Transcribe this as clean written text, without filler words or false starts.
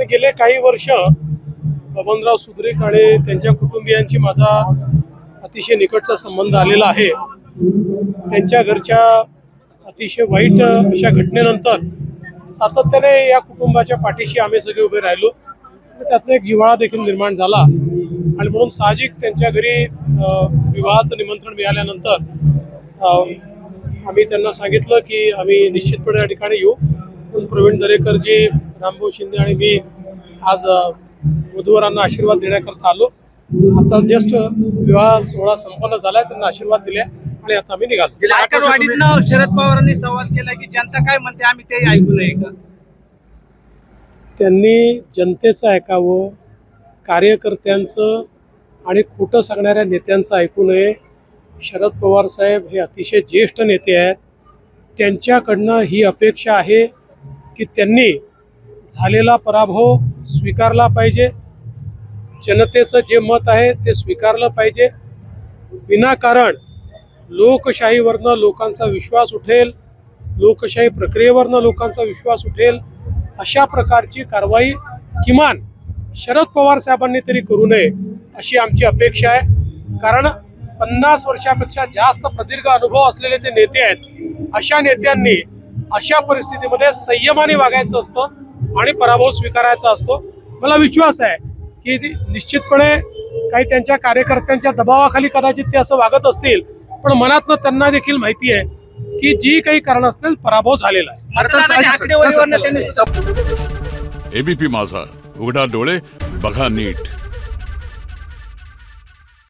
गेले काही वर्ष बबनराव सुद्रिक आणि त्यांच्या कुटुंबियांची माझा अतिशय निकटचा संबंध आलेला आहे। त्यांच्या घरच्या अतिशय वाईट अशा घटनेनंतर सातत्याने या कुटुंबाच्या पाठीशी आम्ही सगळे उभे राहिलो। त्यातनं एक जिव्हाळा देखील निर्माण झाला आणि म्हणून साहजिक त्यांच्या घरी विवाहाचं निमंत्रण मिळाल्यानंतर आम्ही त्यांना सांगितलं की आम्ही निश्चितपणे या ठिकाणी येऊ। पण प्रवीण दरेकरजी, रामभाऊ शिंदे आणि मी आज वधूवरांना आशीर्वाद देण्याकरता आलो। आता जस्ट विवाह सोहळा संपन्न झालाय, त्यांना आशीर्वाद दिले आणि आता आम्ही निघालो। आठवडीतनं शरद पवारांनी सवाल केला की जनता काय म्हणते आम्ही ते ऐकू नये का? त्यांनी जनतेचं ऐकावं, कार्यकर्त्यांचं आणि खोटं सांगणाऱ्या नेत्यांचं ऐकू नये। शरद पवार साहेब हे अतिशय ज्येष्ठ नेते आहेत, त्यांच्याकडनं ही अपेक्षा आहे की त्यांनी झालेला पराभव स्वीकारला पाहिजे, जनतेचं जे मत आहे ते स्वीकारलं पाहिजे। विनाकारण लोकशाहीवरनं लोकांचा विश्वास उठेल, लोकशाही प्रक्रियेवरनं लोकांचा विश्वास उठेल अशा प्रकारची कारवाई किमान शरद पवार साहेबांनी तरी करू नये अशी आमची अपेक्षा आहे। कारण 50 वर्षापेक्षा जास्त प्रदीर्घ अनुभव असलेले ते नेते आहेत। अशा नेत्यांनी अशा परिस्थितीमध्ये संयमाने वागायचं असतं आणि पराभव स्वीकारायचा असतो। मला विश्वास आहे की निश्चितपणे काही त्यांच्या कार्यकर्त्यांच्या दबावाखाली कदाचित ते असं वागत असतील, पण मनातनं त्यांना देखील माहिती आहे की जी काही कारण असतील पराभव झालेला आहे। एबीपी माझा, उघडा डोळे बघा नीट।